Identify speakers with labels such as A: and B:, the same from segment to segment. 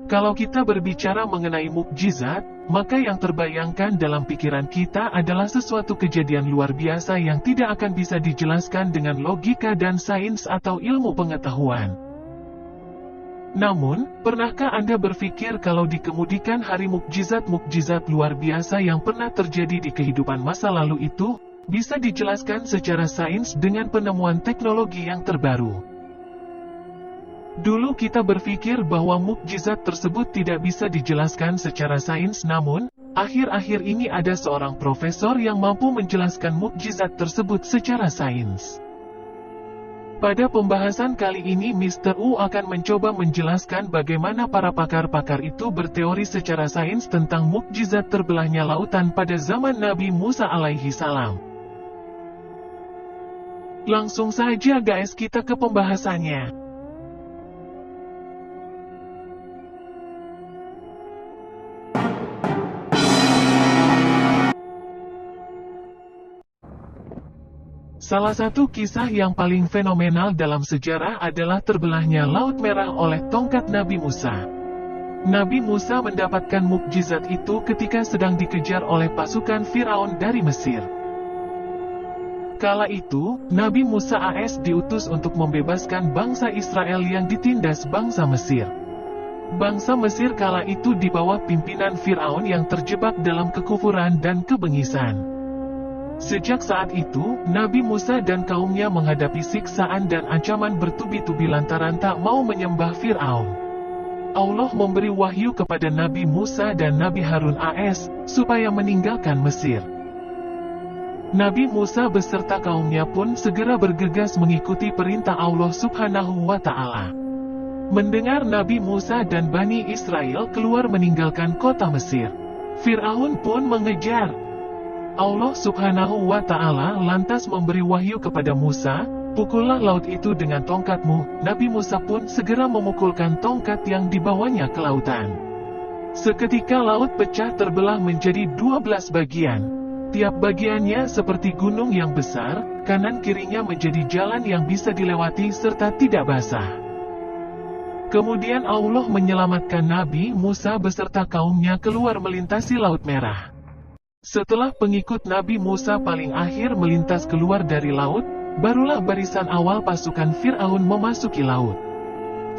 A: Kalau kita berbicara mengenai mukjizat, maka yang terbayangkan dalam pikiran kita adalah sesuatu kejadian luar biasa yang tidak akan bisa dijelaskan dengan logika dan sains atau ilmu pengetahuan. Namun, pernahkah Anda berpikir kalau dikemudikan hari mukjizat-mukjizat luar biasa yang pernah terjadi di kehidupan masa lalu itu, bisa dijelaskan secara sains dengan penemuan teknologi yang terbaru? Dulu kita berpikir bahwa mukjizat tersebut tidak bisa dijelaskan secara sains, namun, akhir-akhir ini ada seorang profesor yang mampu menjelaskan mukjizat tersebut secara sains. Pada pembahasan kali ini Mr. U akan mencoba menjelaskan bagaimana para pakar-pakar itu berteori secara sains tentang mukjizat terbelahnya lautan pada zaman Nabi Musa alaihi salam. Langsung saja guys, kita ke pembahasannya. Salah satu kisah yang paling fenomenal dalam sejarah adalah terbelahnya Laut Merah oleh tongkat Nabi Musa. Nabi Musa mendapatkan mukjizat itu ketika sedang dikejar oleh pasukan Firaun dari Mesir. Kala itu, Nabi Musa AS diutus untuk membebaskan bangsa Israel yang ditindas bangsa Mesir. Bangsa Mesir kala itu di bawah pimpinan Firaun yang terjebak dalam kekufuran dan kebengisan. Sejak saat itu, Nabi Musa dan kaumnya menghadapi siksaan dan ancaman bertubi-tubi lantaran tak mau menyembah Firaun. Allah memberi wahyu kepada Nabi Musa dan Nabi Harun AS, supaya meninggalkan Mesir. Nabi Musa beserta kaumnya pun segera bergegas mengikuti perintah Allah Subhanahu wa Ta'ala. Mendengar Nabi Musa dan Bani Israel keluar meninggalkan kota Mesir, Firaun pun mengejar. Allah Subhanahu wa Ta'ala lantas memberi wahyu kepada Musa, "Pukullah laut itu dengan tongkatmu." Nabi Musa pun segera memukulkan tongkat yang dibawanya ke lautan. Seketika laut pecah terbelah menjadi 12 bagian. Tiap bagiannya seperti gunung yang besar, kanan kirinya menjadi jalan yang bisa dilewati serta tidak basah. Kemudian Allah menyelamatkan Nabi Musa beserta kaumnya keluar melintasi Laut Merah. Setelah pengikut Nabi Musa paling akhir melintas keluar dari laut, barulah barisan awal pasukan Firaun memasuki laut.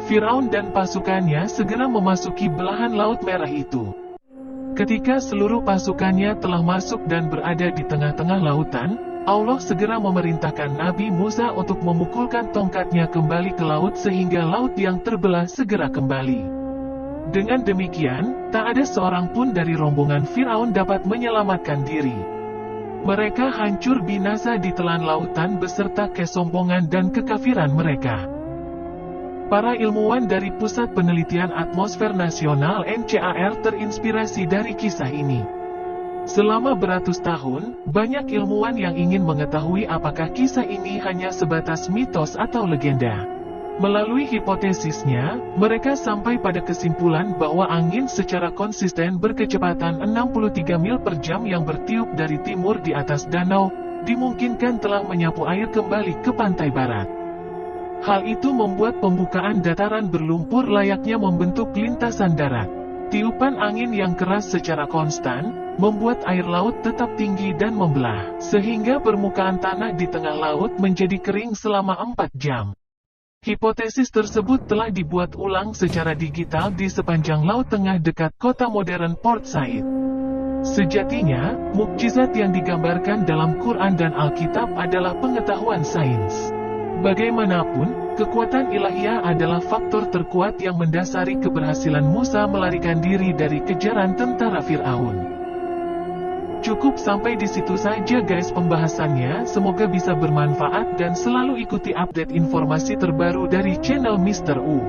A: Firaun dan pasukannya segera memasuki belahan Laut Merah itu. Ketika seluruh pasukannya telah masuk dan berada di tengah-tengah lautan, Allah segera memerintahkan Nabi Musa untuk memukulkan tongkatnya kembali ke laut sehingga laut yang terbelah segera kembali. Dengan demikian, tak ada seorang pun dari rombongan Firaun dapat menyelamatkan diri. Mereka hancur binasa di telan lautan beserta kesombongan dan kekafiran mereka. Para ilmuwan dari Pusat Penelitian Atmosfer Nasional NCAR terinspirasi dari kisah ini. Selama beratus tahun, banyak ilmuwan yang ingin mengetahui apakah kisah ini hanya sebatas mitos atau legenda. Melalui hipotesisnya, mereka sampai pada kesimpulan bahwa angin secara konsisten berkecepatan 63 mil per jam yang bertiup dari timur di atas danau, dimungkinkan telah menyapu air kembali ke pantai barat. Hal itu membuat pembukaan dataran berlumpur layaknya membentuk lintasan darat. Tiupan angin yang keras secara konstan, membuat air laut tetap tinggi dan membelah, sehingga permukaan tanah di tengah laut menjadi kering selama 4 jam. Hipotesis tersebut telah dibuat ulang secara digital di sepanjang Laut Tengah dekat kota modern Port Said. Sejatinya, mukjizat yang digambarkan dalam Quran dan Alkitab adalah pengetahuan sains. Bagaimanapun, kekuatan ilahiyah adalah faktor terkuat yang mendasari keberhasilan Musa melarikan diri dari kejaran tentara Firaun. Cukup sampai di situ saja guys pembahasannya, semoga bisa bermanfaat dan selalu ikuti update informasi terbaru dari channel Mr. U.